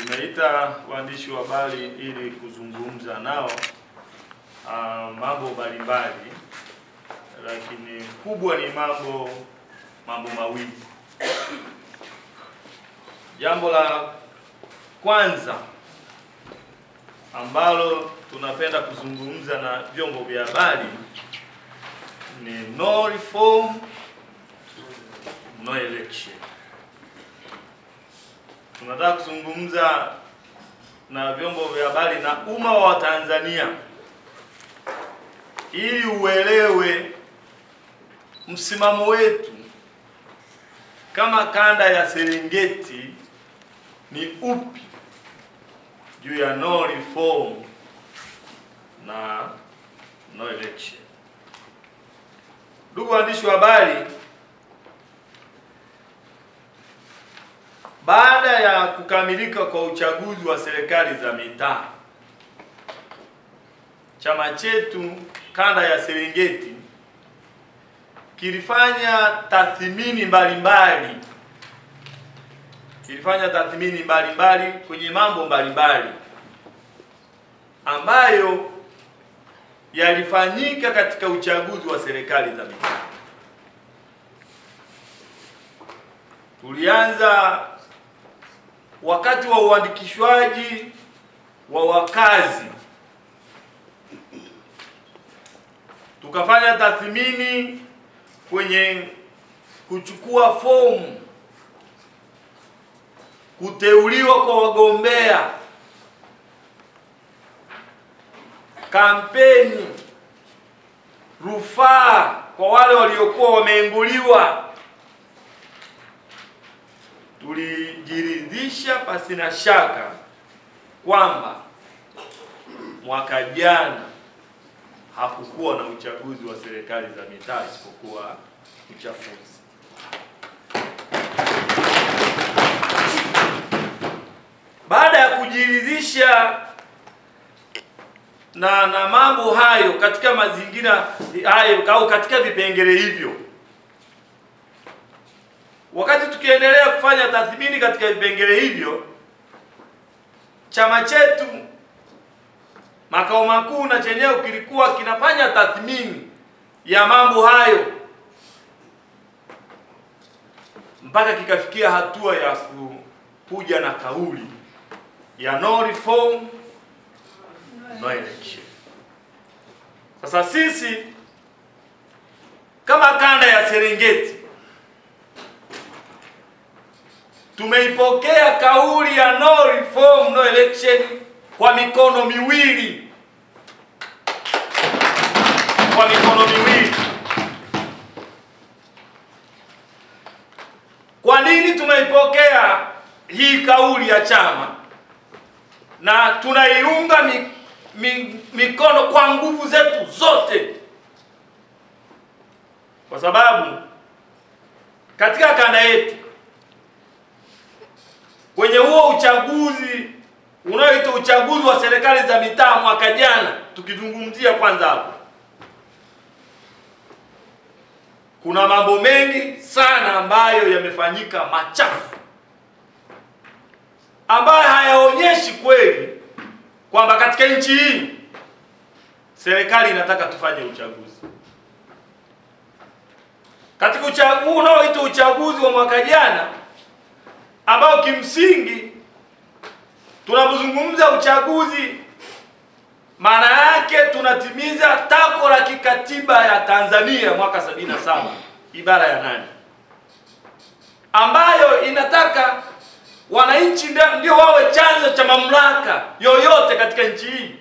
Tumeita waandishi wa habari ili kuzungumza nao mambo mbalimbali, lakini kubwa ni mambo mawili. Jambo la kwanza ambalo tunapenda kuzungumza na vyombo vya habari ni no reform, no election. Tunataka kuzungumza na vyombo vya habari na umma wa Tanzania ili uelewe msimamo wetu kama kanda ya Serengeti ni upi juu ya no reform na no election. Ndugu waandishi wa habari, baada ya kukamilika kwa uchaguzi wa serikali za mitaa, chama chetu kanda ya Serengeti kilifanya tathmini mbalimbali kwenye mambo mbalimbali ambayo yalifanyika katika uchaguzi wa serikali za mitaa. Tulianza wakati wa uandikishwaji wa wakazi, tukafanya tathmini kwenye kuchukua fomu, kuteuliwa kwa wagombea, kampeni, rufaa kwa wale waliokuwa wameenguliwa. Tulijiridhisha pasina shaka kwamba mwaka jana hakukuwa na uchaguzi wa serikali za mitaa isipokuwa uchafuzi. Baada ya kujiridhisha na mambo hayo katika mazingira hayo au katika vipengele hivyo, wakati tukiendelea kufanya tathmini katika vipengele hivyo, chama chetu makao makuu na chenyewe kilikuwa kinafanya tathmini ya mambo hayo mpaka kikafikia hatua ya kuja na kauli ya no reform, no election. Sasa sisi kama kanda ya Serengeti tumeipokea kauli ya no reform, no election kwa mikono miwili. Kwa nini tumeipokea hii kauli ya chama na tunaiunga mikono kwa nguvu zetu zote? Kwa sababu katika kanda yetu kwenye huo uchaguzi unaoitwa uchaguzi wa serikali za mitaa mwaka jana, tukizungumzia kwanza hapo, kuna mambo mengi sana ambayo yamefanyika machafu, ambayo hayaonyeshi kweli kwamba katika nchi hii serikali inataka tufanye uchaguzi. Katika uchaguzi unaoitwa uchaguzi wa mwaka jana, ambao kimsingi tunapozungumza uchaguzi, maana yake tunatimiza takwa la kikatiba ya Tanzania mwaka 77 ibara ya 8, ambayo inataka wananchi ndio wawe chanzo cha mamlaka yoyote katika nchi hii.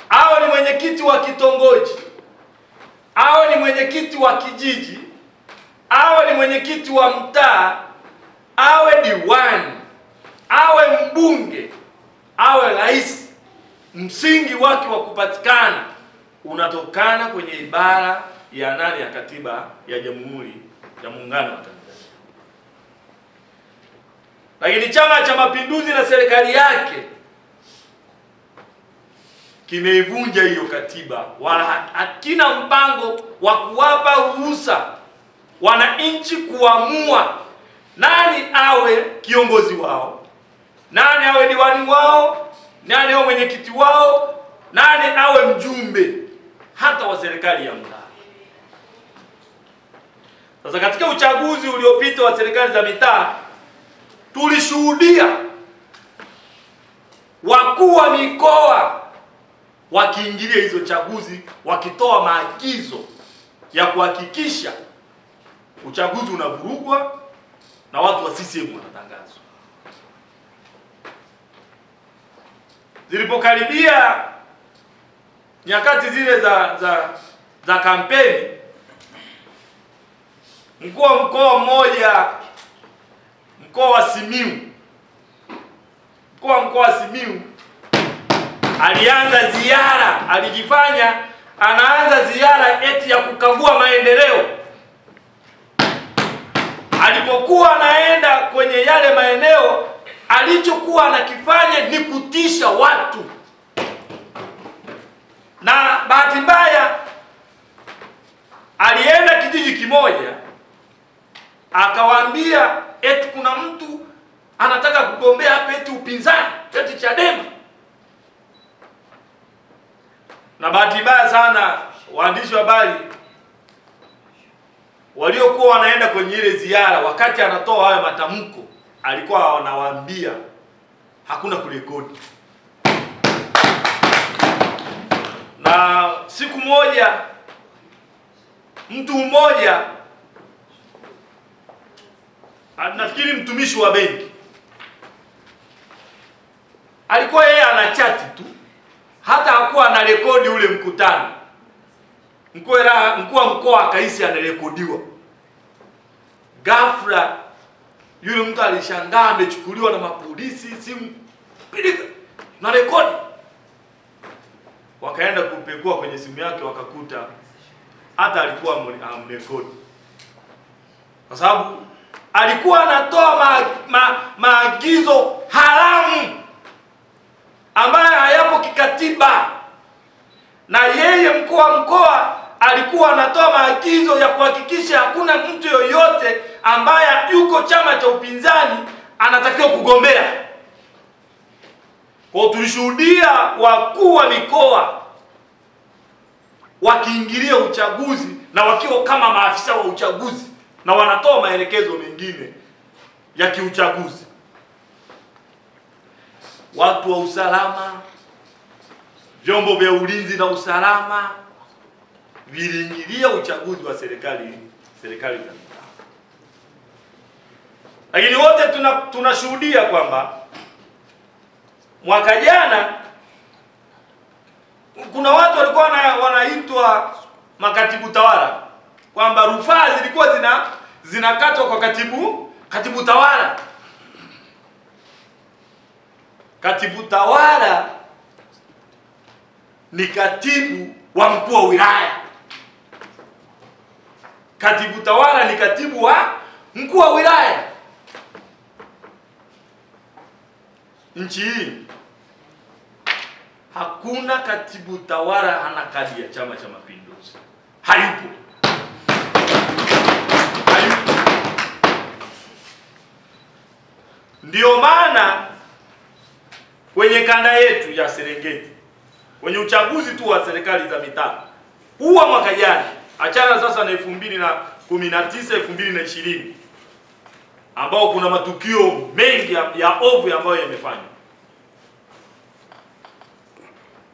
Awe ni mwenyekiti wa kitongoji, awe ni mwenyekiti wa kijiji, awe ni mwenyekiti wa mtaa, awe diwani, awe mbunge, awe rais, msingi wake wa kupatikana unatokana kwenye ibara ya 8 ya katiba ya Jamhuri ya Muungano wa Tanzania. Lakini Chama cha Mapinduzi na serikali yake kimeivunja hiyo katiba, wala hakina mpango wa kuwapa ruhusa wananchi kuamua nani awe kiongozi wao, nani awe diwani wao, nani awe mwenyekiti wao, nani awe mjumbe hata wa serikali ya mtaa. Sasa katika uchaguzi uliopita wa serikali za mitaa tulishuhudia wakuu wa mikoa wakiingilia hizo chaguzi, wakitoa maagizo ya kuhakikisha uchaguzi unavurugwa na watu wa CCM wanatangazwa. Zilipokaribia nyakati zile za kampeni, mkuu wa mkoa mmoja, mkoa wa Simiyu alianza ziara, alijifanya anaanza ziara eti ya kukagua maendeleo. Alipokuwa anaenda kwenye yale maeneo, alichokuwa anakifanya ni kutisha watu. Na bahati mbaya alienda kijiji kimoja, akawaambia eti kuna mtu anataka kugombea hapa eti upinzani, eti Chadema. Na bahati mbaya sana waandishi wa habari waliokuwa wanaenda kwenye ile ziara, wakati anatoa hayo matamko, alikuwa anawaambia hakuna kurekodi. Na siku moja mtu mmoja, nafikiri mtumishi wa benki, alikuwa yeye anachati tu, hata hakuwa anarekodi ule mkutano. Mkuu wa mkoa akahisi anarekodiwa. Ghafla yule mtu alishangaa, amechukuliwa na mapolisi, simu pilika na rekodi. Wakaenda kupekua kwenye simu yake, wakakuta hata alikuwa amrekodi, kwa sababu alikuwa anatoa maagizo haramu ambayo hayapo kikatiba. Na yeye mkuu wa mkoa alikuwa anatoa maagizo ya kuhakikisha hakuna mtu yoyote ambaye yuko chama cha upinzani anatakiwa kugombea. Kwa tulishuhudia wakuu wa mikoa wakiingilia uchaguzi na wakiwa kama maafisa wa uchaguzi, na wanatoa maelekezo mengine ya kiuchaguzi. Watu wa usalama, vyombo vya ulinzi na usalama viliingilia uchaguzi wa serikali za mitaa. Lakini wote tunashuhudia kwamba mwaka jana kuna watu walikuwa wanaitwa makatibu tawala, kwamba rufaa zilikuwa zinakatwa kwa katibu tawala. Katibu tawala ni katibu wa mkuu wa wilaya. Katibu tawala ni katibu wa mkuu wa wilaya. Nchi hii hakuna katibu tawala hana kadi ya Chama cha Mapinduzi. Hayupo. Ndio maana kwenye kanda yetu ya Serengeti, kwenye uchaguzi tu wa serikali za mitaa huwa mwaka jana, achana sasa na 2019 2020 ambao kuna matukio mengi ya ovu ambayo yamefanywa.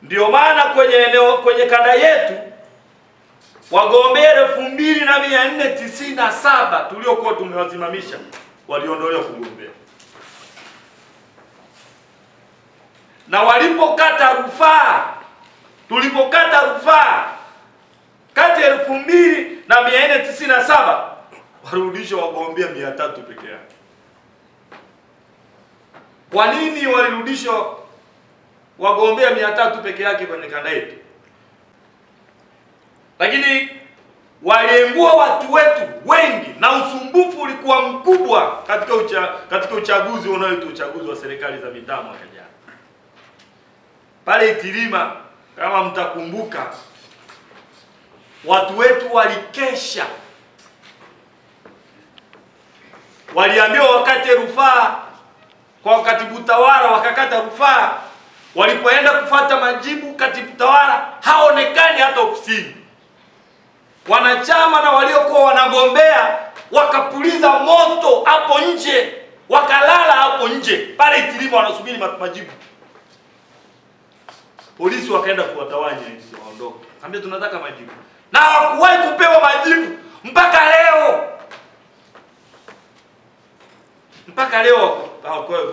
Ndio maana kwenye kanda yetu wagombea 2497 tuliokuwa tumewasimamisha waliondolewa kugombea. Na walipokata rufaa, tulipokata rufaa kati ya 2497 warudishwa wagombea 300 peke yake. Kwa nini walirudishwa wagombea 300 peke yake kwenye kanda yetu? Lakini waliengua watu wetu wengi, na usumbufu ulikuwa mkubwa katika uchaguzi unaoitwa uchaguzi wa serikali za mitaa mwaka jana. Pale Itilima, kama mtakumbuka, watu wetu walikesha waliambiwa wakate rufaa kwa katibu tawala, wakakata rufaa. Walipoenda kufuata majibu, katibu tawala haonekani hata ofisini. Wanachama na waliokuwa wanagombea wakapuliza moto hapo nje, wakalala hapo nje pale Itilima wanasubiri majibu. Polisi wakaenda kuwatawanya ili waondoke. Kaambia tunataka majibu. Na hawakuwahi kupewa majibu mpaka leo. Mpaka leo hawakuwahi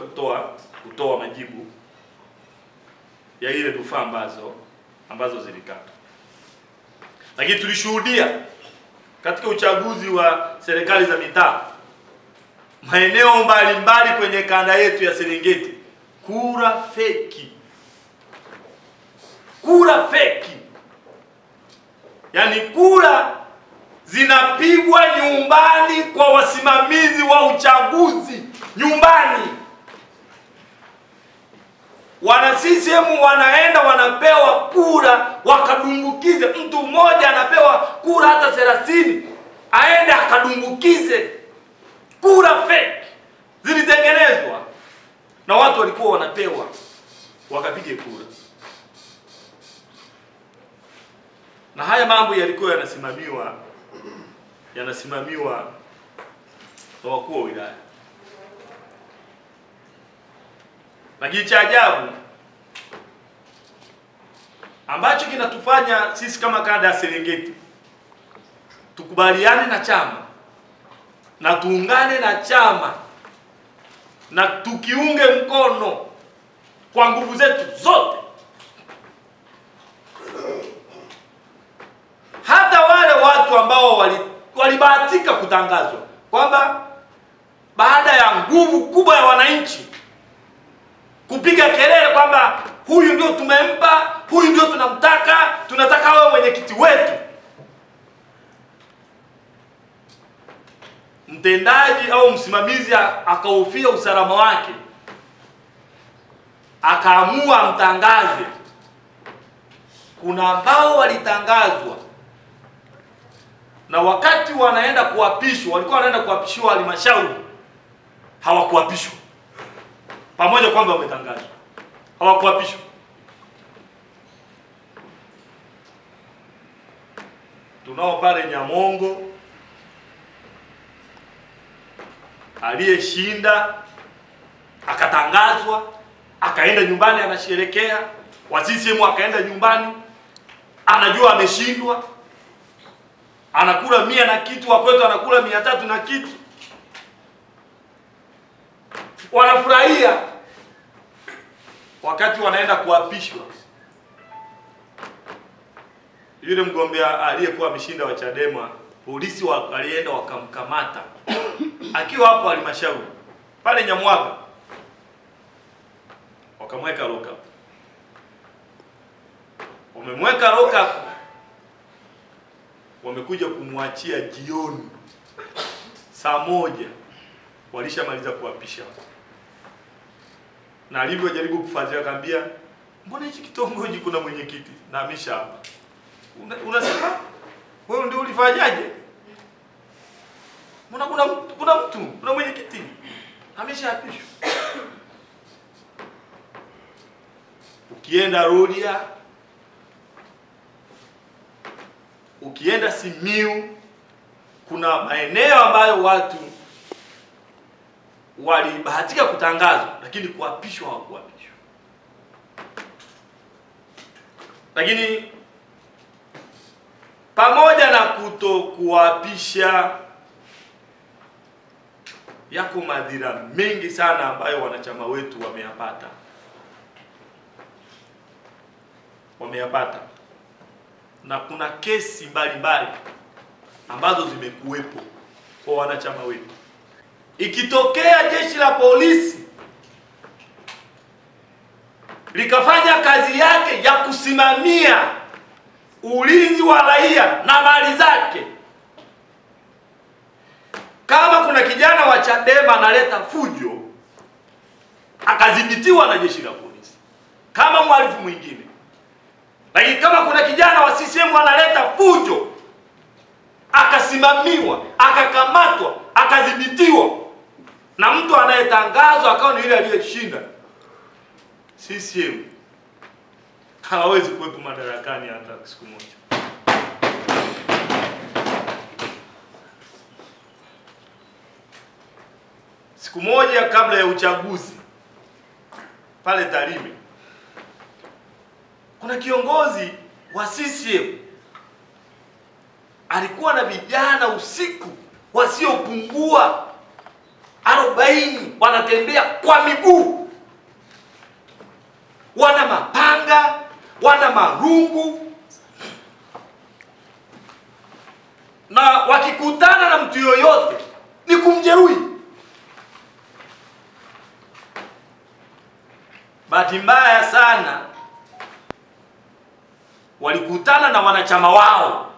kutoa majibu ya ile rufaa ambazo zilikatwa. Lakini tulishuhudia katika uchaguzi wa serikali za mitaa maeneo mbalimbali kwenye kanda yetu ya Serengeti, kura feki. Kura feki. Yaani kura zinapigwa nyumbani kwa wasimamizi wa uchaguzi, nyumbani. Wana CCM wanaenda wanapewa kura wakadumbukize. Mtu mmoja anapewa kura hata 30, aende akadumbukize. Kura fake zilitengenezwa na watu walikuwa wanapewa wakapige kura. Na haya mambo yalikuwa yanasimamiwa na wakuu wa wilaya. Lakini cha ajabu ambacho kinatufanya sisi kama kanda ya Serengeti tukubaliane na chama na tuungane na chama na tukiunge mkono kwa nguvu zetu zote, hata wale watu ambao walibahatika kutangazwa kwamba baada ya nguvu kubwa ya wananchi kupiga kelele kwamba huyu ndio tumempa, huyu ndio tunamtaka, tunataka awe mwenyekiti wetu, mtendaji au msimamizi akahofia usalama wake, akaamua mtangaze. Kuna ambao walitangazwa na wakati wanaenda kuapishwa, walikuwa wanaenda kuapishwa halmashauri, hawakuapishwa pamoja kwamba wametangazwa, hawakuapishwa. Tunao pale Nyamongo aliyeshinda akatangazwa, akaenda nyumbani anasherekea, wa CCM akaenda nyumbani anajua ameshindwa, anakula 100 na kitu, wa kwetu anakula 300 na kitu. Wanafurahia. Wakati wanaenda kuapishwa, yule mgombea aliyekuwa ameshinda wa Chadema, polisi walienda wakamkamata akiwa hapo halmashauri pale Nyamwaga, wakamweka lock up. Wamemweka lock up, wamekuja kumwachia jioni saa 1, walishamaliza kuapisha. Na alivyojaribu kufuatilia akaambia, mbona hichi kitongoji kuna mwenyekiti na amisha hapa? Unasema wewe ndio ulifanyaje? Mbona kuna mwenyekiti ameshaapishwa? Ukienda Rorya, ukienda Simiu, kuna maeneo ambayo watu walibahatika kutangazwa lakini kuapishwa hawakuapishwa. Lakini pamoja na kutokuapisha, yako madhira mengi sana ambayo wanachama wetu wameyapata. Na kuna kesi mbalimbali ambazo zimekuwepo kwa wanachama wetu. Ikitokea jeshi la polisi likafanya kazi yake ya kusimamia ulinzi wa raia na mali zake, kama kuna kijana wa Chadema analeta fujo, akadhibitiwa na jeshi la polisi kama mhalifu mwingine. Lakini kama kuna kijana wa CCM analeta fujo, akasimamiwa, akakamatwa, akadhibitiwa, na mtu anayetangazwa akawa ni yule aliyeshinda, CCM hawezi kuwepo madarakani hata siku moja. Siku moja kabla ya uchaguzi pale Tarime, kuna kiongozi wa CCM alikuwa na vijana usiku wasiopungua 40 wanatembea kwa miguu, wana mapanga, wana marungu, na wakikutana na mtu yoyote ni kumjeruhi. Bahati mbaya sana walikutana na wanachama wao,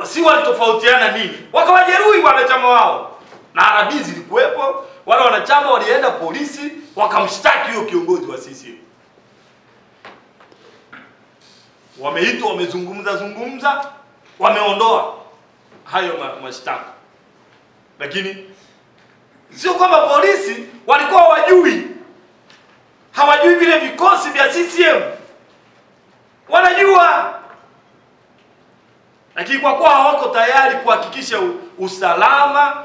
si walitofautiana nini, wakawajeruhi wanachama wao, na arabi zilikuwepo. Wale wanachama walienda polisi wakamshtaki huyo kiongozi wa CCM. Wameitwa, wamezungumza, wameondoa hayo mashtaka. Lakini sio kwamba polisi walikuwa hawajui vile vikosi vya CCM. Wanajua. Lakini kwa kuwa hawako tayari kuhakikisha usalama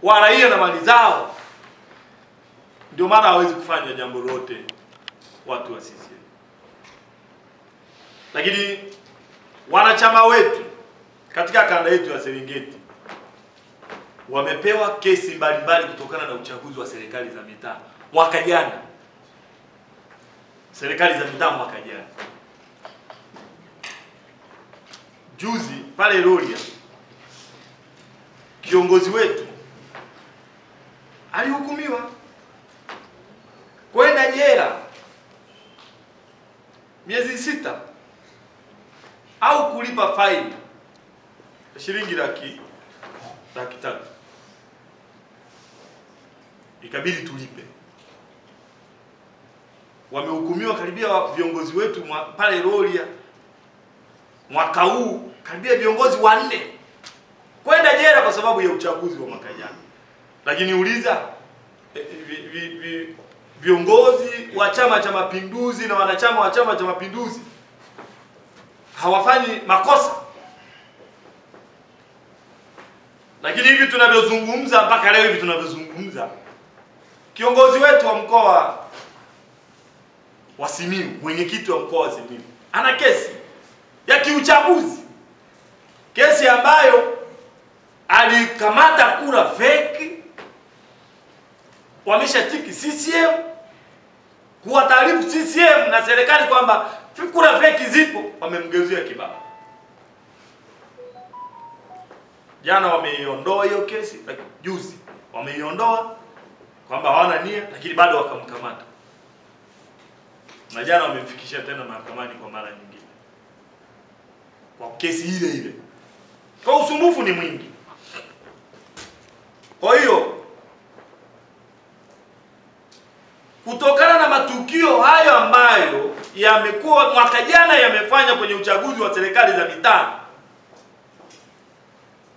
wa raia na mali zao, ndio maana hawezi kufanya jambo lote watu wa CCM. Lakini wanachama wetu katika kanda yetu ya Serengeti wamepewa kesi mbalimbali kutokana na uchaguzi wa serikali za mitaa mwaka jana. Serikali za mitaa mwaka jana. Juzi pale Rorya, kiongozi wetu alihukumiwa kwenda jela miezi 6 au kulipa faini shilingi laki 3. Ikabidi tulipe. Wamehukumiwa karibia viongozi wetu pale Rorya mwaka huu, karibia viongozi 4 kwenda jela kwa sababu ya uchaguzi wa mwaka jana. Lakini uliza viongozi wa Chama cha Mapinduzi na wanachama wa Chama cha Mapinduzi hawafanyi makosa. Lakini hivi tunavyozungumza, mpaka leo hivi tunavyozungumza, kiongozi wetu wa mkoa wa Simiyu, mwenyekiti wa mkoa wa Simiyu, ana kesi ya kiuchaguzi, kesi ambayo alikamata kura feki, wameshatiki CCM, kuwataarifu CCM na serikali kwamba kura feki zipo, wamemgeuzia kibao. Jana wameiondoa hiyo kesi, juzi wameiondoa kwamba hawana nia, lakini bado wakamkamata. Na jana wamemfikisha tena mahakamani kwa mara nyingine kwa kesi ile ile. Kwa usumbufu ni mwingi. Kwa hiyo kutokana na matukio hayo ambayo yamekuwa mwaka jana yamefanya kwenye uchaguzi wa serikali za mitaa,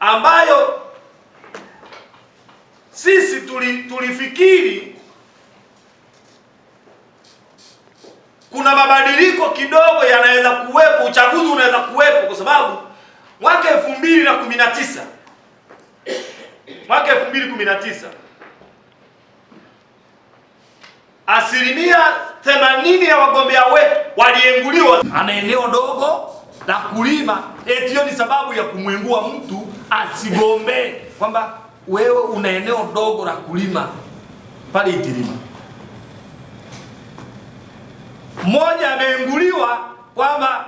ambayo sisi tulifikiri kuna mabadiliko kidogo yanaweza kuwepo, uchaguzi unaweza kuwepo, kwa sababu mwaka 2019 80% ya wagombea wetu walienguliwa. Ana eneo dogo la kulima, eti ni sababu ya kumwengua mtu asigombee, kwamba wewe una eneo dogo la kulima pale Itilima. Mmoja ameenguliwa kwamba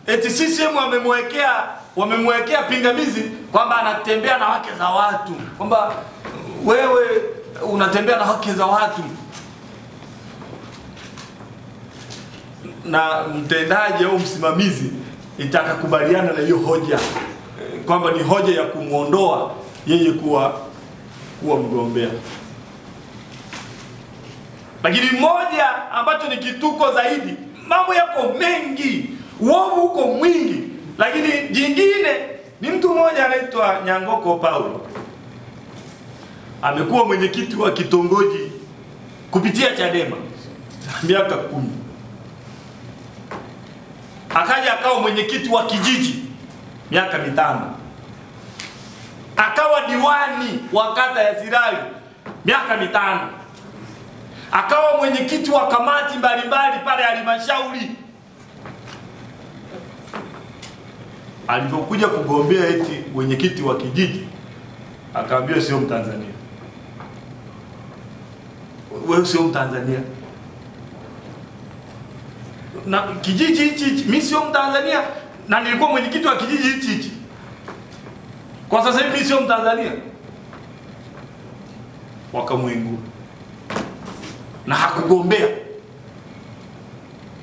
eti CCM wamemwekea pingamizi kwamba anatembea na wake za watu, kwamba wewe unatembea na wake za watu. Na mtendaji au msimamizi itakakubaliana na hiyo hoja kwamba ni hoja ya kumuondoa yeye kuwa mgombea. Lakini moja ambacho ni kituko zaidi, mambo yako mengi, uovu uko mwingi, lakini jingine ni mtu mmoja anaitwa Nyangoko Paulo. Amekuwa mwenyekiti wa kitongoji kupitia Chadema miaka 10. Akaja akawa mwenyekiti wa kijiji miaka 5. Akawa diwani wa kata ya Sirari miaka 5. Akawa mwenyekiti wa kamati mbalimbali pale halmashauri. Alipokuja kugombea eti mwenyekiti wa kijiji, akaambiwa sio Mtanzania. Wewe sio Mtanzania. Na kijiji hichi mimi sio Mtanzania na nilikuwa mwenyekiti wa kijiji hichi. Kwa sasa hivi mimi sio Mtanzania. Wakamwengua. Na hakugombea.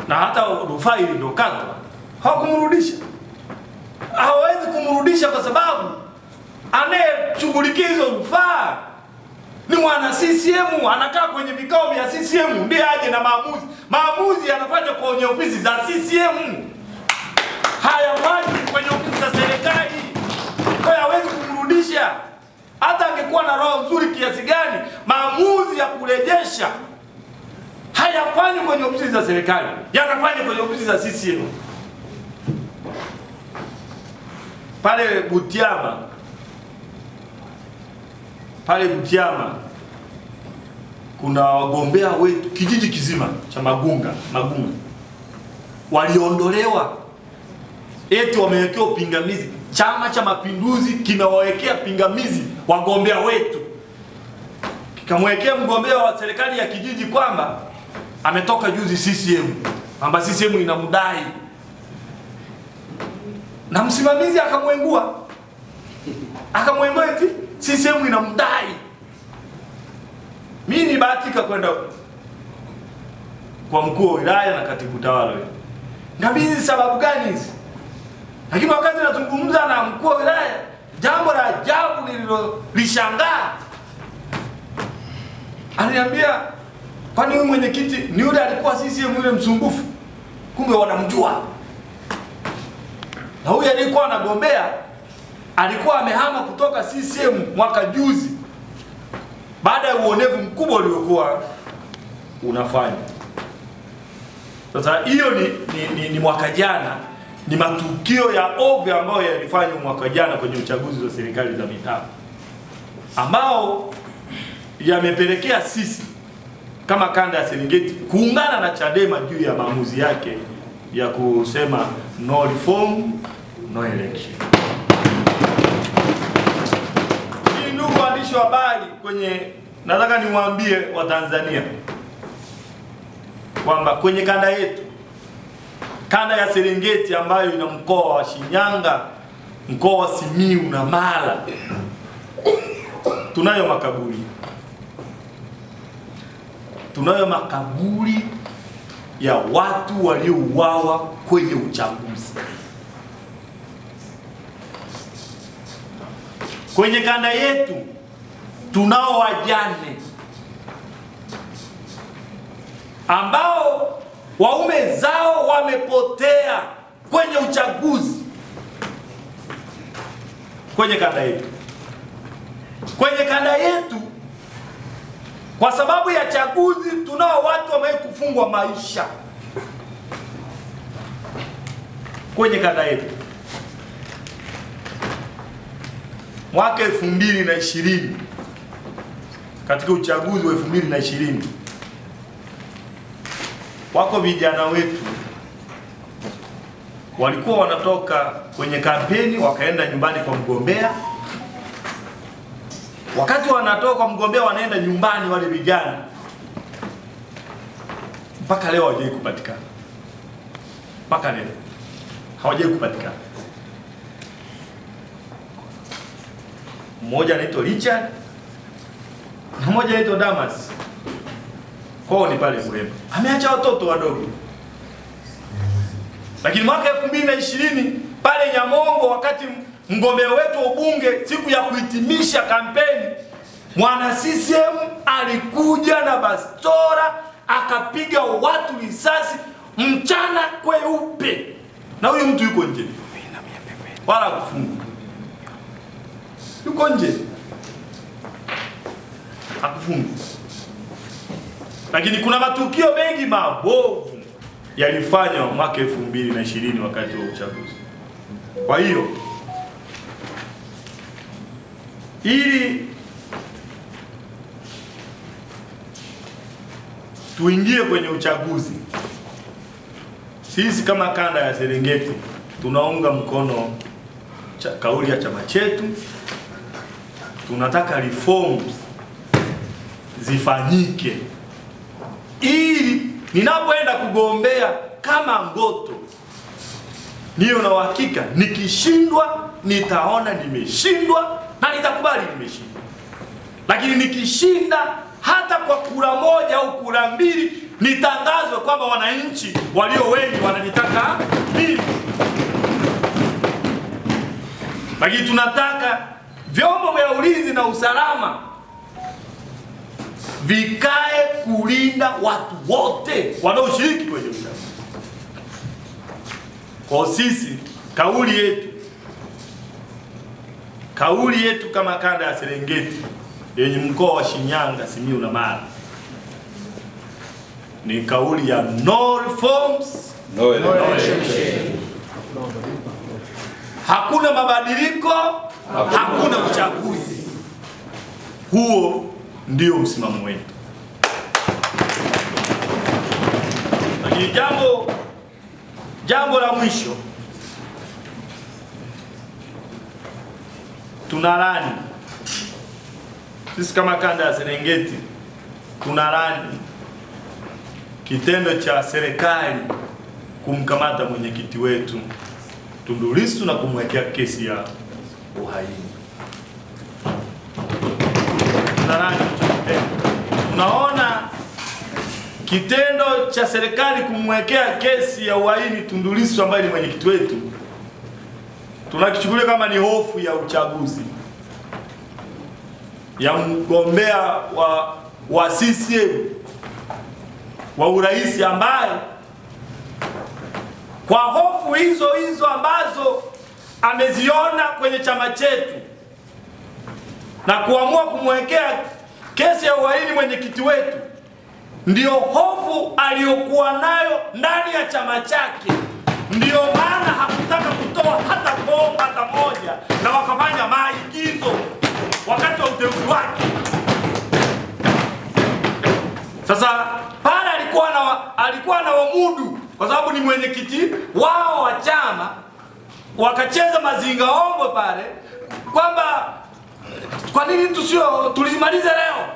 Na hata rufaa iliyokatwa hawakumrudisha. Hawezi kumrudisha kwa sababu anayeshughulikia hizo rufaa ni mwana CCM, anakaa kwenye vikao vya CCM, ndiye aje na maamuzi. Maamuzi yanafanya kwenye ofisi za CCM. Hayafanyi kwenye ofisi za serikali. Kwa hiyo hawezi kumrudisha. Hata angekuwa na roho nzuri kiasi gani, maamuzi ya kurejesha hayafanyi kwenye ofisi za serikali, yanafanya kwenye ofisi za CCM. Pale Butiama kuna wagombea wetu kijiji kizima cha Magunga waliondolewa eti wamewekewa pingamizi. Chama cha Mapinduzi kimewawekea pingamizi wagombea wetu, kikamwekea mgombea wa serikali ya kijiji kwamba ametoka juzi CCM, kwamba CCM inamdai, na msimamizi akamwengua eti CCM inamdai. Mimi nibahatika kwenda kwa mkuu wa wilaya na katibu tawala. Ngabizi sababu gani hizi? Lakini wakati nazungumza na mkuu wa wilaya, jambo la ajabu nililolishangaa, ananiambia, kwani huyu mwenyekiti ni yule alikuwa CCM yule msumbufu? Kumbe wanamjua. Na huyu alikuwa anagombea alikuwa amehama kutoka CCM mwaka juzi baada ya uonevu mkubwa uliokuwa unafanya. Sasa hiyo ni mwaka jana, ni matukio ya ovyo ambayo yalifanywa mwaka jana kwenye uchaguzi wa serikali za mitaa, ambao yamepelekea sisi kama kanda ya Serengeti kuungana na Chadema juu ya maamuzi yake ya kusema no reform no election. Ndugu waandishi wa habari, nataka niwaambie Watanzania kwamba kwenye kanda yetu, kanda ya Serengeti ambayo ina mkoa wa Shinyanga, mkoa wa Simiyu na Mara, tunayo makaburi. Tunayo makaburi ya watu waliouawa kwenye uchaguzi. Kwenye kanda yetu tunao wajane ambao waume zao wamepotea kwenye uchaguzi. Kwenye kanda yetu. Kwenye kanda yetu, kwa sababu ya chaguzi, tunao watu wamekufungwa maisha. Kwenye kanda yetu. Mwaka 2020, katika uchaguzi wa 2020, wako vijana wetu walikuwa wanatoka kwenye kampeni wakaenda nyumbani kwa mgombea. Wakati wanatoka kwa mgombea wanaenda nyumbani, wale vijana mpaka leo hawajai kupatikana. Mpaka leo hawajai kupatikana. Mmoja anaitwa Richard na mmoja anaitwa Damas. Kwao ni pale Mwema. Ameacha watoto wadogo. Lakini mwaka 2020 pale Nyamongo, wakati mgombea wetu wa ubunge siku ya kuhitimisha kampeni, mwana CCM alikuja na bastora akapiga watu risasi mchana kweupe. Na huyu mtu yuko nje. Wala kufungwa. yuko nje, hakufungwa. Lakini kuna matukio mengi mabovu yalifanywa mwaka 2020 wakati wa uchaguzi. Kwa hiyo ili tuingie kwenye uchaguzi, sisi kama kanda ya Serengeti tunaunga mkono kauli ya chama chetu. Tunataka reforms zifanyike ili ninapoenda kugombea kama Ngoto niyo na uhakika nikishindwa nitaona nimeshindwa na nitakubali nimeshindwa. Lakini nikishinda hata kwa kura moja au kura mbili, nitangazwe kwamba wananchi walio wengi wananitaka mimi. Lakini tunataka vyombo vya ulinzi na usalama vikae kulinda watu wote wanaoshiriki kwenye uchaguzi. Kwa sisi kauli yetu kama kanda ya Serengeti yenye mkoa wa Shinyanga, Simiyu na Mara ni kauli ya no reforms, no election. Hakuna mabadiliko, hakuna uchaguzi. Huo ndio msimamo wetu. Lakini jambo la mwisho, tunalani sisi kama kanda ya Serengeti, tunalani kitendo cha serikali kumkamata mwenyekiti wetu Tundu Lissu na kumwekea kesi ya uhaini. Tunalani tunaona kitendo cha serikali kumwekea kesi ya uhaini Tundu Lissu ambaye ni mwenyekiti wetu, tunakichukulia kama ni hofu ya uchaguzi ya mgombea wa CCM wa urais, ambaye kwa hofu hizo ambazo ameziona kwenye chama chetu na kuamua kumwekea kesi ya uhaini mwenyekiti wetu, ndio hofu aliyokuwa nayo ndani ya chama chake. Ndio maana hakutaka kutoa hata fomu hata moja, na wakafanya maigizo wakati wa uteuzi wake. Sasa pale alikuwa na wamudu, kwa sababu ni mwenyekiti wao wa chama, wakacheza mazinga ombwe pale kwamba kwa nini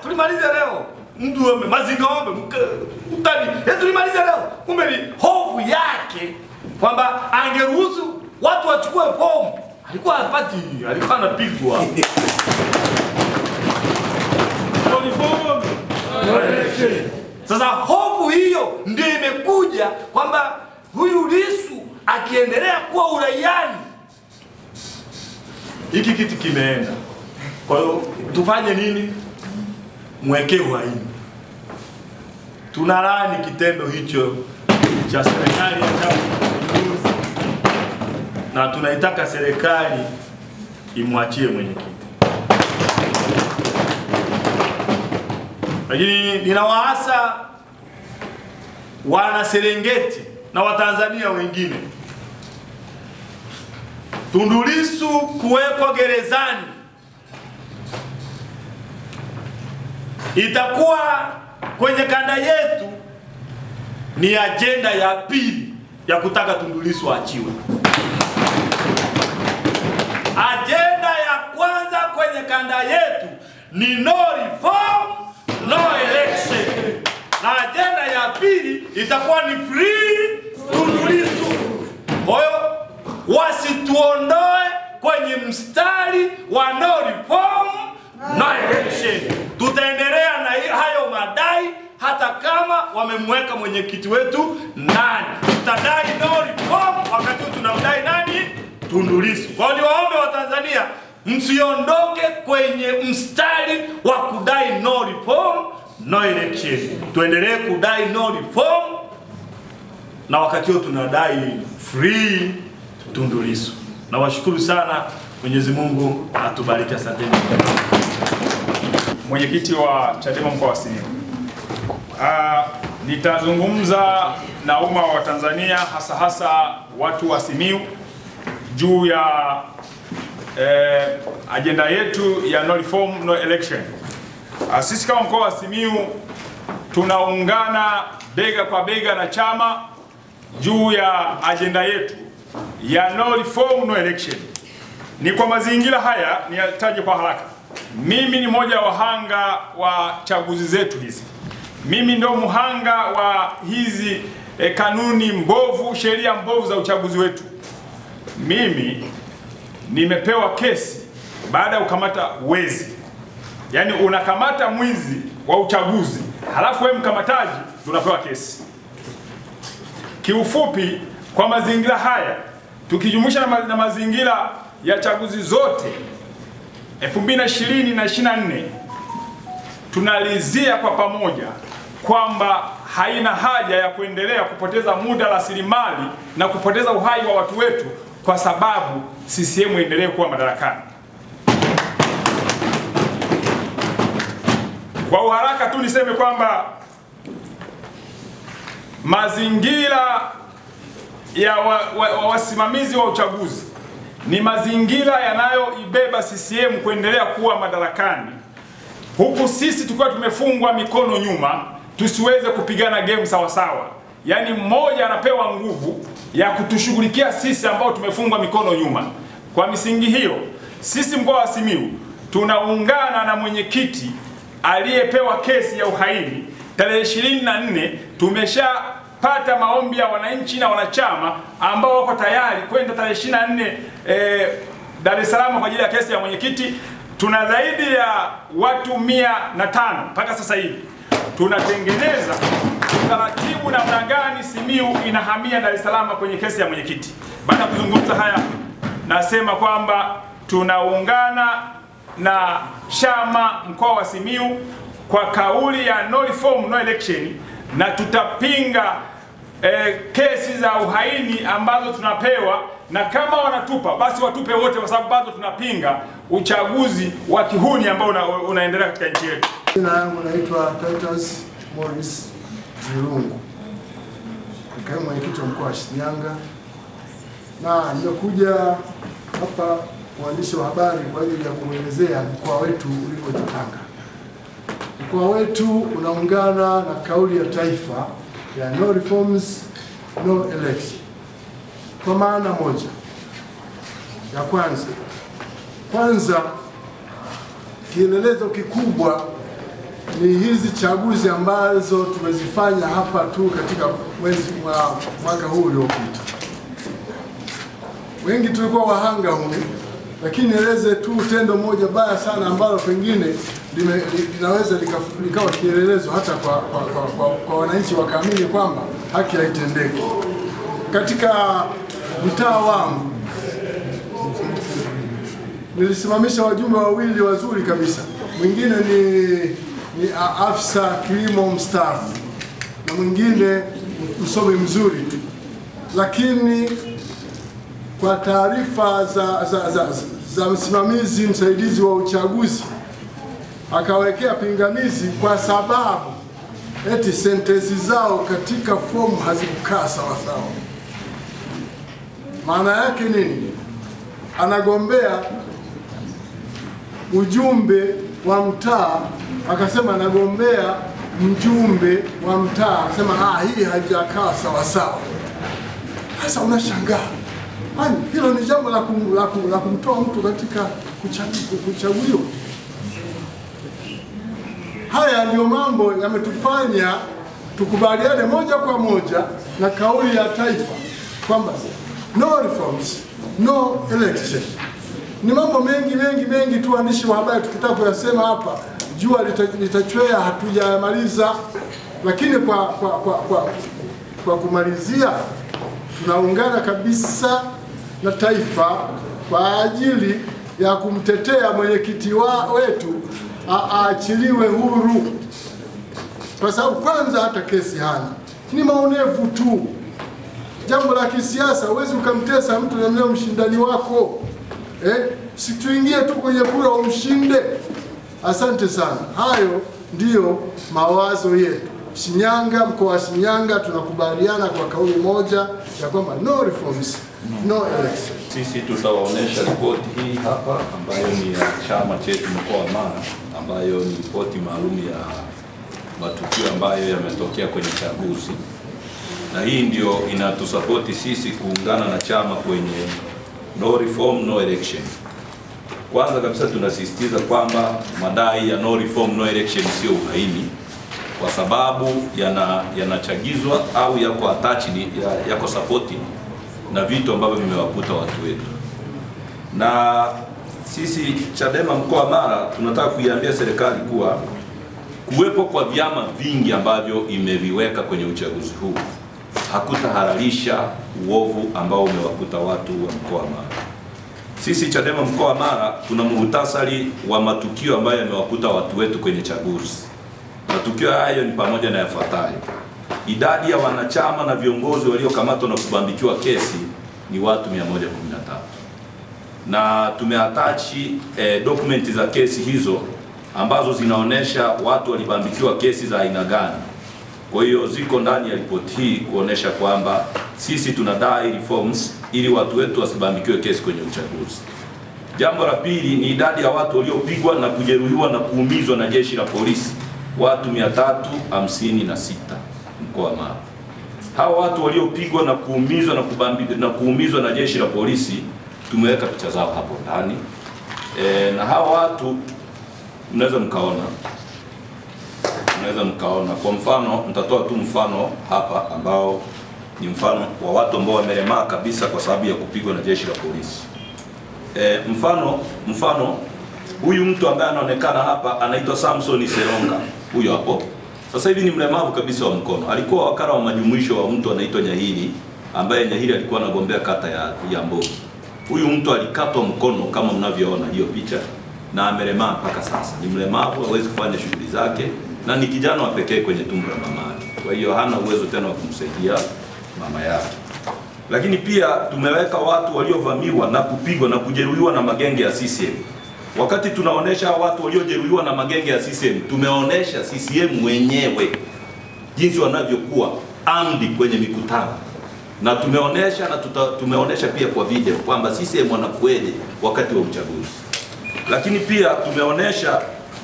tulimalize leo mtu mazinga ombe utani tulimalize leo. Kumbe ni hofu yake kwamba angeruhusu watu wachukue fomu, alikuwa anapigwa. Sasa hofu hiyo ndio imekuja kwamba huyu Lissu akiendelea kuwa uraiani, hiki kitu kimeenda. Kwa hiyo tufanye nini? Mwekee uhaini. Tunalani kitendo hicho cha serikali ya Chama cha Mapinduzi, na tunaitaka serikali imwachie mwenyekiti. Lakini ninawaasa wana Serengeti na Watanzania wengine, Tundu Lissu kuwekwa gerezani itakuwa kwenye kanda yetu ni ajenda ya pili ya kutaka Tundu Lissu achiwe. Ajenda ya kwanza kwenye kanda yetu ni no reform, no election. Na ajenda ya pili itakuwa ni free Tundu Lissu. Kwa hiyo wasituondoe kwenye mstari wa no reform, no election. Tutaendelea na hayo madai hata kama wamemweka mwenyekiti wetu nani. Tutadai no reform wakati tunamdai nani? Tundu Lissu. Kwa hiyo niwaombe wa Tanzania, msiondoke kwenye mstari wa kudai no reform, no election. Tuendelee kudai no reform, na wakati huo tunadai free Tundu Lissu. Na washukuru sana Mwenyezi Mungu atubariki. Asanteni. Mwenyekiti wa Chadema mkoa wa Simiyu. Nitazungumza na umma wa Tanzania hasa watu wa Simiyu juu ya agenda yetu ya no reform no election. Sisi kama mkoa wa Simiyu tunaungana bega kwa bega na chama juu ya agenda yetu ya no reform no election. Ni kwa mazingira haya niyataje kwa haraka. Mimi ni moja wa wahanga wa chaguzi zetu hizi. Mimi ndo muhanga wa hizi kanuni mbovu, sheria mbovu za uchaguzi wetu. Mimi nimepewa kesi baada ya kukamata wezi. Yaani unakamata mwizi wa uchaguzi, halafu wewe mkamataji tunapewa kesi. Kiufupi, kwa mazingira haya tukijumuisha na mazingira ya chaguzi zote 2020 na 2024 tunalizia kwa pamoja kwamba haina haja ya kuendelea kupoteza muda, rasilimali na kupoteza uhai wa watu wetu kwa sababu CCM endelee kuwa madarakani. Kwa uharaka tu niseme kwamba mazingira ya wasimamizi wa uchaguzi ni mazingira yanayoibeba CCM kuendelea kuwa madarakani, huku sisi tukiwa tumefungwa mikono nyuma tusiweze kupigana game sawa sawa. Yaani mmoja anapewa nguvu ya kutushughulikia sisi ambao tumefungwa mikono nyuma. Kwa misingi hiyo, sisi mkoa wa Simiyu tunaungana na mwenyekiti aliyepewa kesi ya uhaini tarehe 24. Tumeshapata maombi ya wananchi na wanachama ambao wako tayari kwenda tarehe 24 Dar es Salaam kwa ajili ya kesi ya mwenyekiti. Tuna zaidi ya watu 105 mpaka sasa hivi. Tunatengeneza utaratibu namna gani Simiyu inahamia Dar es Salaam kwenye kesi ya mwenyekiti. Baada ya kuzungumza haya, nasema kwamba tunaungana na chama mkoa wa Simiyu kwa kauli ya no reform no election, na tutapinga kesi za uhaini ambazo tunapewa, na kama wanatupa basi watupe wote, kwa sababu bado tunapinga uchaguzi wa kihuni ambao unaendelea katika nchi yetu. Jina langu naitwa Titus Morris Mirungu, kaimu mwenyekiti wa mkoa wa Shinyanga, na nimekuja hapa waandishi wa habari kwa ajili ya kuelezea mkoa wetu ulivyojipanga. Mkoa wetu unaungana na kauli ya taifa ya no reforms no election kwa maana moja. Ya kwanza kielelezo kikubwa ni hizi chaguzi ambazo tumezifanya hapa tu katika mwaka huu uliopita. Wengi tulikuwa wahanga humu, lakini nieleze tu tendo moja baya sana ambalo pengine linaweza likawa kielelezo hata kwa wananchi wakaamini kwamba haki haitendeki. Katika mtaa wangu nilisimamisha wajumbe wawili wazuri kabisa. Mwingine ni afisa kilimo mstaafu na mwingine msomi mzuri, lakini kwa taarifa za msimamizi msaidizi wa uchaguzi akawekea pingamizi kwa sababu eti sentensi zao katika fomu hazikukaa sawa sawa. Maana yake nini? Anagombea ujumbe wa mtaa, akasema anagombea mjumbe wa mtaa, akasema hii haijakaa sawa sawa. Sasa unashangaa, kwani hilo ni jambo la kumtoa mtu katika kuchaguliwa? Haya ndio mambo yametufanya tukubaliane moja kwa moja na kauli ya taifa kwamba no reforms no election. Ni mambo mengi tu waandishi wa habari tukitaka kuyasema hapa, jua litachwea, hatujamaliza. Lakini kwa kumalizia, tunaungana kabisa na taifa kwa ajili ya kumtetea mwenyekiti wetu aachiliwe huru, kwa sababu kwanza hata kesi hana, ni maonevu tu. Jambo la kisiasa huwezi ukamtesa mtu na mshindani wako. si tuingie tu kwenye kura umshinde. Asante sana. Hayo ndiyo mawazo yetu. Shinyanga, mkoa wa Shinyanga tunakubaliana kwa kauli moja ya kwamba no reforms, no election. Sisi tutawaonesha ripoti hii hapa ambayo ni ya chama chetu mkoa wa Mara, ambayo ni ripoti maalum ya matukio ambayo yametokea kwenye chaguzi, na hii ndio inatusapoti sisi kuungana na chama kwenye no reform no election. Kwanza kabisa tunasisitiza kwamba madai ya no reform no election sio uhaini, kwa sababu yanachagizwa au yako attached, yako supported na vitu ambavyo vimewakuta watu wetu. Na sisi Chadema mkoa wa Mara tunataka kuiambia serikali kuwa kuwepo kwa vyama vingi ambavyo imeviweka kwenye uchaguzi huu hakutahalalisha uovu ambao umewakuta watu wa mkoa wa Mara. Sisi Chadema mkoa wa Mara tuna muhtasari wa matukio ambayo yamewakuta watu wetu kwenye chaguzi. Matukio hayo ni pamoja na yafuatayo: idadi ya wanachama na viongozi waliokamatwa na kubambikiwa kesi ni watu 113, na tumeatachi dokumenti za kesi hizo ambazo zinaonesha watu walibambikiwa kesi za aina gani. Kwa hiyo ziko ndani ya ripoti hii kuonesha kwamba sisi tunadai reforms ili watu wetu wasibambikiwe kesi kwenye uchaguzi. Jambo la pili ni idadi ya watu waliopigwa na kujeruhiwa na kuumizwa na jeshi la polisi, watu 356 mkoa wa Mara. Hawa watu waliopigwa na kuumizwa na jeshi la polisi tumeweka picha zao hapo ndani. Na hawa watu mnaweza mkaona kwa mfano, nitatoa tu mfano hapa ambao ni mfano wa watu ambao wamelemaa kabisa kwa sababu ya kupigwa na jeshi la polisi. Mfano huyu mtu ambaye anaonekana hapa anaitwa Samson Seronga. Huyo hapo sasa hivi ni mlemavu kabisa wa mkono. Alikuwa wakala wa majumuisho wa mtu anaitwa Nyahiri, ambaye Nyahiri alikuwa anagombea kata ya Mbogi. Huyu mtu alikatwa mkono kama mnavyoona hiyo picha, na amelemaa mpaka sasa. Ni mlemavu, hawezi kufanya shughuli zake, na ni kijana wa pekee kwenye tumbo la mama yake. Kwa hiyo hana uwezo tena wa kumsaidia mama yake. Lakini pia tumeweka watu waliovamiwa na kupigwa na kujeruhiwa na magenge ya CCM. Wakati tunaonesha watu waliojeruhiwa na magenge ya CCM, tumeonesha CCM wenyewe jinsi wanavyokuwa amdi kwenye mikutano, na tumeonesha pia kwa video kwamba CCM wanakueje wakati wa uchaguzi. Lakini pia tumeonesha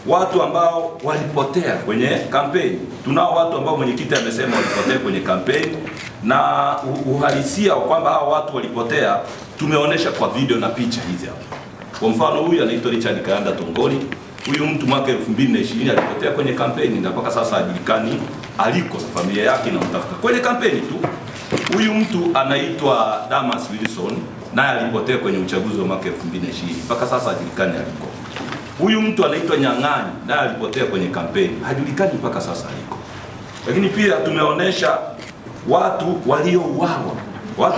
watu ambao walipotea kwenye kampeni. Tunao watu ambao mwenyekiti amesema walipotea kwenye kampeni, na uhalisia kwamba hao watu walipotea tumeonesha kwa video na picha hizi hapa. Kwa mfano, huyu anaitwa Richard Kayanda Tongoli. Huyu mtu mwaka 2020 alipotea kwenye kampeni na mpaka sasa hajulikani aliko, na familia yake inamtafuta kwenye kampeni tu. Huyu mtu anaitwa Damas Wilson, naye alipotea kwenye uchaguzi wa mwaka 2020 mpaka sasa hajulikani aliko. Huyu mtu anaitwa Nyang'ani, naye alipotea kwenye kampeni, hajulikani mpaka sasa aliko. Lakini pia tumeonesha watu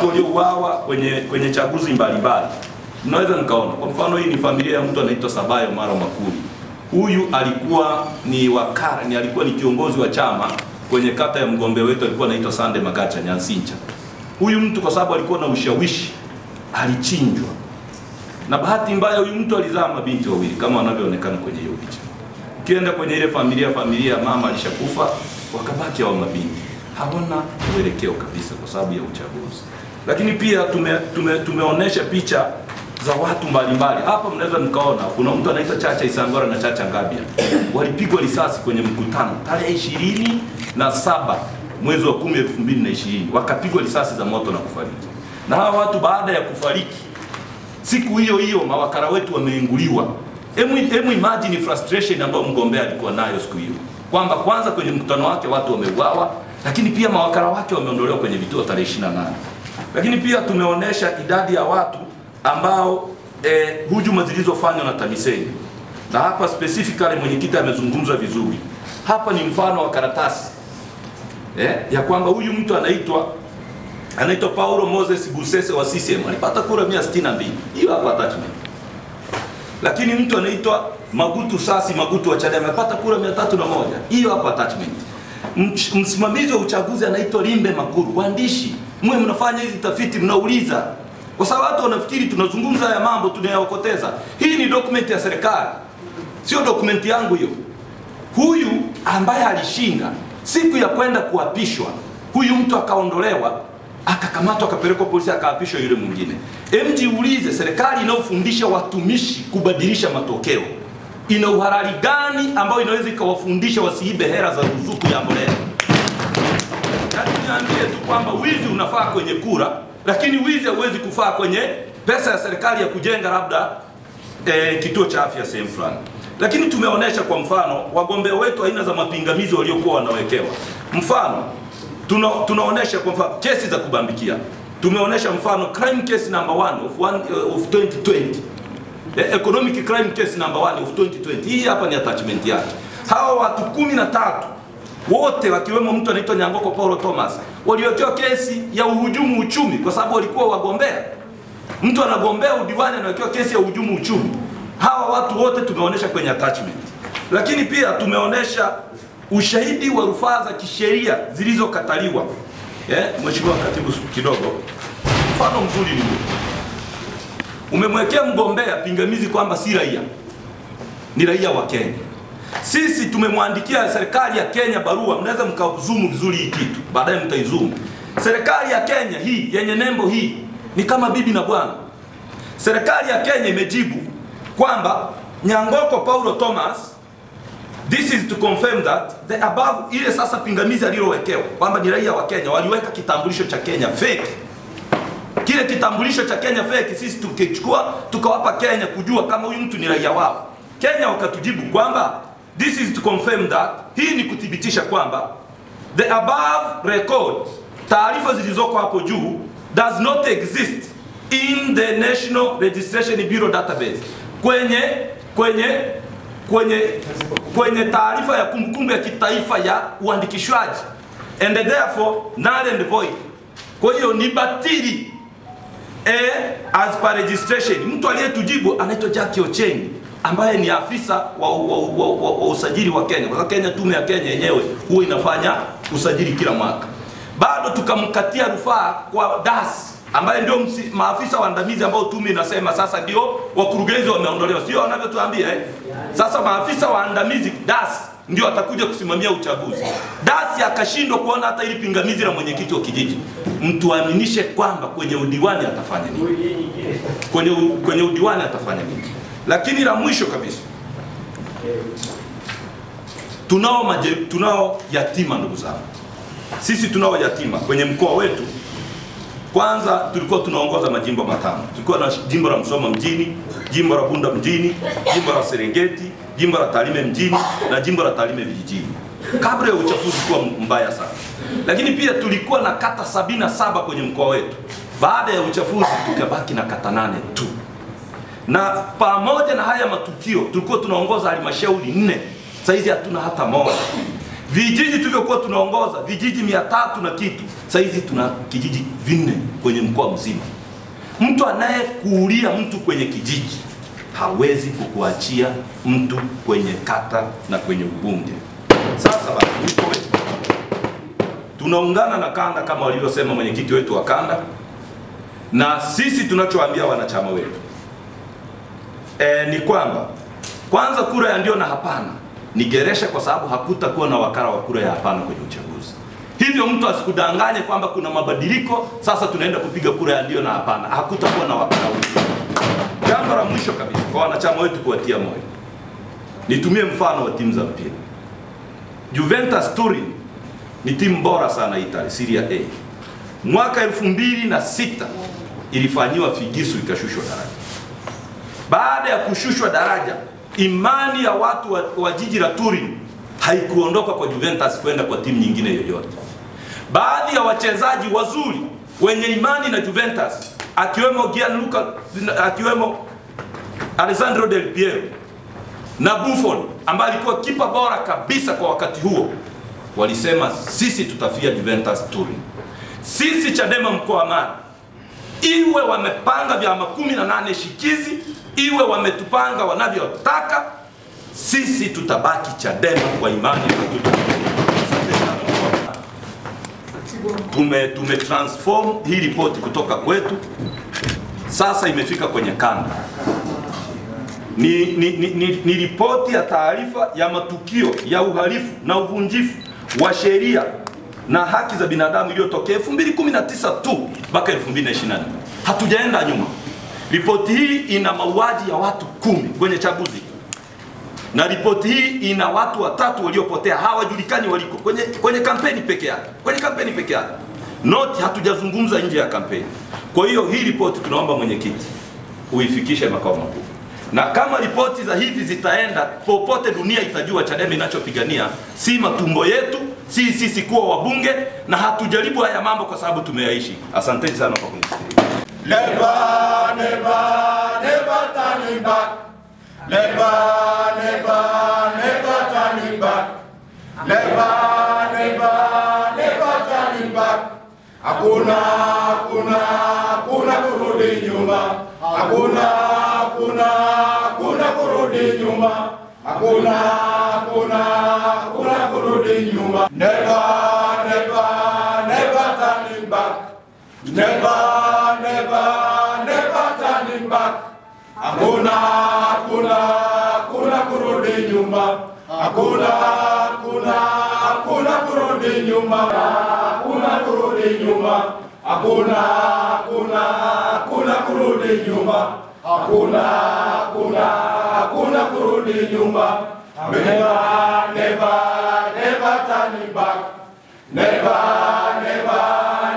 waliouawa kwenye chaguzi mbalimbali. Unaweza mkaona kwa mfano, hii ni familia ya mtu anaitwa Sabayo Mara Makuri. Huyu alikuwa alikuwa ni kiongozi wa chama kwenye kata ya mgombea wetu, alikuwa anaitwa Sande Magacha Nyansincha. Huyu mtu kwa sababu alikuwa na ushawishi alichinjwa, na bahati mbaya huyu mtu alizaa mabinti wawili kama wanavyoonekana kwenye hiyo picha. Ukienda kwenye ile familia mama alishakufa, wakabaki hao mabinti, hawana mwelekeo kabisa kwa sababu ya uchaguzi. Lakini pia tumeonesha picha za watu mbalimbali. Hapa mnaweza mkaona kuna mtu anaitwa Chacha Isangora na Chacha Ngabia. Walipigwa risasi kwenye mkutano tarehe 27 mwezi wa 10 2020. Wakapigwa risasi za moto na kufariki. Na hawa watu baada ya kufariki, siku hiyo hiyo mawakala wetu wameinguliwa. Hemu imagine frustration ambayo mgombea alikuwa nayo siku hiyo. Kwamba kwanza kwenye mkutano wake watu wameuawa, lakini pia mawakala wake wameondolewa kwenye vituo tarehe 28. Lakini pia tumeonesha idadi ya watu ambao hujuma zilizofanywa na TAMISEMI. Na hapa specifically mwenyekiti amezungumza vizuri. Hapa ni mfano wa karatasi ya kwamba huyu mtu anaitwa Paulo Moses Busese wa CCM alipata kura 162. Hiyo hapa attachment. Lakini mtu anaitwa Magutu wa Chadema amepata kura 301. Hiyo hapa attachment. Msimamizi wa uchaguzi anaitwa Limbe Makuru. Waandishi, mwe mnafanya hizi tafiti, mnauliza kwa sababu watu wanafikiri tunazungumza haya mambo tunayokoteza. Hii ni document ya serikali, sio document yangu hiyo. Huyu ambaye alishinda siku ya kwenda kuapishwa, huyu mtu akaondolewa, akakamatwa, akapelekwa polisi, akaapishwa yule mwingine. Mjiulize, serikali inayofundisha watumishi kubadilisha matokeo ina uhalali gani ambayo inaweza ikawafundisha wasiibe hela za ruzuku ya mbolea? Niambie tu kwamba wizi unafaa kwenye kura, lakini wizi hauwezi kufaa kwenye pesa ya serikali ya kujenga labda kituo cha afya sehemu fulani. Lakini tumeonesha kwa mfano wagombea wetu aina za mapingamizi waliokuwa wanawekewa. Mfano tunaonesha kwa mfano kesi za kubambikia. Tumeonesha mfano crime case number 1 of 2020. Economic crime case number 1 of 2020. Hii hapa ni attachment yake. Hawa watu 13 wote wakiwemo mtu anaitwa Nyangoko Paulo Thomas waliowekewa kesi ya uhujumu uchumi kwa sababu walikuwa wagombea. Mtu anagombea udiwani anawekewa kesi ya uhujumu uchumi. Hawa watu wote tumeonesha kwenye attachment. Lakini pia tumeonesha ushahidi wa rufaa za kisheria zilizokataliwa. Mheshimiwa Katibu kidogo. Mfano mzuri ni huu. Umemwekea mgombea pingamizi kwamba si raia, ni raia wa Kenya. Sisi tumemwandikia serikali ya Kenya barua, mnaweza mkazumu vizuri hii kitu, baadaye mtaizumu. Serikali ya Kenya hii yenye nembo hii ni kama bibi na bwana. Serikali ya Kenya imejibu kwamba Nyangoko Paulo Thomas, this is to confirm that the above, ile sasa pingamizi alilowekewa kwamba ni raia wa Kenya, waliweka kitambulisho cha Kenya fake. Kile kitambulisho cha Kenya fake sisi tukichukua tukawapa Kenya kujua kama huyu mtu ni raia wao. Kenya wakatujibu kwamba this is to confirm that, hii ni kuthibitisha kwamba the above record, taarifa zilizoko hapo juu, does not exist in the National Registration Bureau database, kwenye taarifa ya kumbukumbu ya kitaifa ya uandikishwaji, and therefore null and void. Kwa hiyo ni batili as per registration. Mtu aliyetujibu anaitwa Jackie Ocheng ambaye ni afisa wa usajili wa Kenya. Kwa sababu Kenya, tume ya Kenya yenyewe huwa inafanya usajili kila mwaka. Bado tukamkatia rufaa kwa DAS ambaye ndio maafisa waandamizi ambao tume inasema sasa ndio wakurugenzi wameondolewa, sio wanavyotuambia Sasa maafisa waandamizi DAS ndio atakuja kusimamia uchaguzi. DAS akashindwa kuona hata ili pingamizi la mwenyekiti wa kijiji. Mtuaminishe kwamba kwenye udiwani atafanya nini? Kwenye udiwani atafanya nini? Lakini la mwisho kabisa, tunao yatima ndugu zangu. Sisi tunao yatima kwenye mkoa wetu. Kwanza tulikuwa tunaongoza majimbo matano. Tulikuwa na jimbo la Musoma mjini, jimbo la Bunda mjini, jimbo la Serengeti, jimbo la Tarime mjini na jimbo la Tarime vijijini. Kabla ya uchafuzi kuwa mbaya sana. Lakini pia tulikuwa na kata 77 kwenye mkoa wetu. Baada ya uchafuzi tukabaki na kata 8 tu. Na pamoja na haya matukio tulikuwa tunaongoza halmashauri 4. Sasa hizi hatuna hata moja. Vijiji tulivyokuwa tunaongoza vijiji 300 na kitu, sasa hizi tuna kijiji 4 kwenye mkoa mzima. Mtu anayekuulia mtu kwenye kijiji hawezi kukuachia mtu kwenye kata na kwenye ubunge. Sasa basi tunaungana na kanda kama walivyosema mwenyekiti wetu wa kanda, na sisi tunachoambia wanachama wetu ni kwamba kwanza kura ya ndio na hapana ni geresha, kwa sababu hakutakuwa na wakala wa kura ya hapana kwenye uchaguzi. Hivyo mtu asikudanganye kwamba kuna mabadiliko sasa tunaenda kupiga kura ya ndio na hapana. Hakutakuwa na wakala huo. Jambo la mwisho kabisa kwa wanachama wetu kuwatia moyo, nitumie mfano wa timu za mpira. Juventus Turin ni timu bora sana Italia, Serie A. Mwaka 2006 ilifanyiwa figisu ikashushwa daraja. Baada ya kushushwa daraja, imani ya watu wa jiji la Turin haikuondoka kwa Juventus kwenda kwa timu nyingine yoyote. Baadhi ya wachezaji wazuri wenye imani na Juventus, akiwemo Gianluca, akiwemo Alessandro Del Piero na Buffon ambaye alikuwa kipa bora kabisa kwa wakati huo, walisema sisi tutafia Juventus Turin. Sisi Chadema mkoa wa Mara, iwe wamepanga vyama 18 shikizi, iwe wametupanga wanavyotaka, sisi tutabaki Chadema kwa imani na tume transform hii ripoti kutoka kwetu sasa imefika kwenye kanda. Ni ripoti ya taarifa ya matukio ya uhalifu na uvunjifu wa sheria na haki za binadamu iliyotokea 2019 tu mpaka 2024. Hatujaenda nyuma. Ripoti hii ina mauaji ya watu 10 kwenye chaguzi. Na ripoti hii ina watu 3 waliopotea, hawajulikani waliko kwenye kampeni peke yake. Kwenye kampeni peke yake. Not hatujazungumza nje ya kampeni. Kwa hiyo hii ripoti tunaomba mwenyekiti uifikishe makao makuu. Na kama ripoti za hivi zitaenda popote, dunia itajua Chadema inachopigania si matumbo yetu, si sisi kuwa wabunge, na hatujaribu haya mambo kwa sababu tumeyaishi. Asanteni sana kwa kunisikiliza. Never, never, never turning back. Never, never, never turning back. Never, never, never turning back. Hakuna kurudi nyuma. Hakuna kurudi nyuma. Hakuna kurudi nyuma. Never, never, never turning back. Never, never, never turning back. Hakuna kurudi nyuma. Hakuna kurudi nyuma. Hakuna kurudi nyuma. Hakuna kurudi nyuma. Hakuna kurudi nyuma. Never, never, never turning back. Never, never,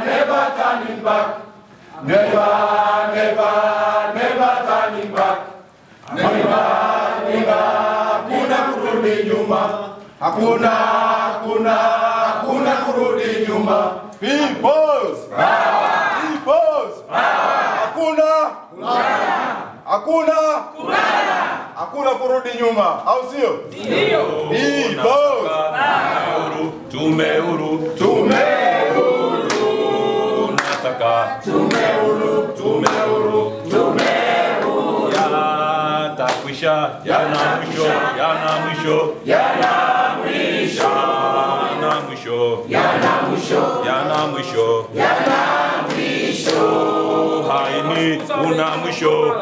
never turning back. Never, never, never turning back. Never, never, hakuna kurudi nyuma. Hakuna kurudi nyuma. Peoples! Peoples! Hakuna kurudi nyuma, au sio? Ndio. Peoples! Tumehuru. Nataka tumehuru. Yatakwisha, yana mwisho. Haini una mwisho.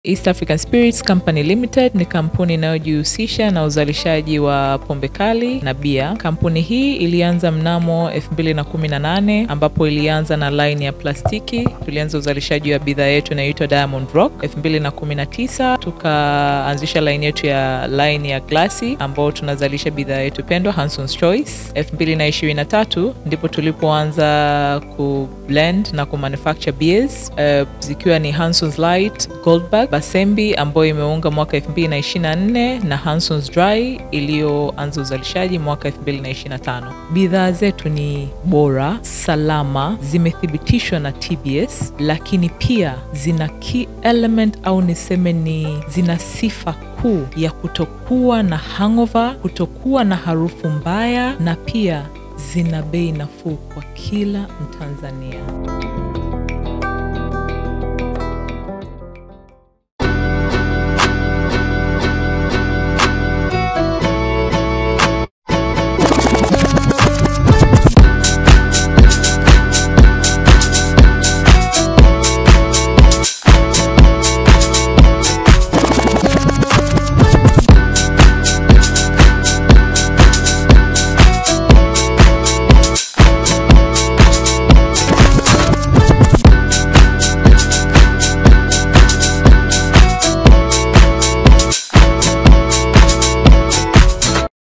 East African Spirits Company Limited ni kampuni inayojihusisha na uzalishaji wa pombe kali na bia. Kampuni hii ilianza mnamo 2018 ambapo ilianza na line ya plastiki. Tulianza uzalishaji wa bidhaa yetu inayoitwa Diamond Rock. 2019 tukaanzisha line yetu ya line ya glasi ambao tunazalisha bidhaa yetu pendwa Hanson's Choice. 2023 ndipo tulipoanza ku blend na ku manufacture beers zikiwa ni Hanson's Light, Goldberg, Basembi ambayo imeunga mwaka 2024 na Hanson's Dry iliyoanza uzalishaji mwaka 2025. Bidhaa zetu ni bora, salama, zimethibitishwa na TBS, lakini pia zina key element au niseme ni zina sifa kuu ya kutokuwa na hangover, kutokuwa na harufu mbaya, na pia zina bei nafuu kwa kila Mtanzania.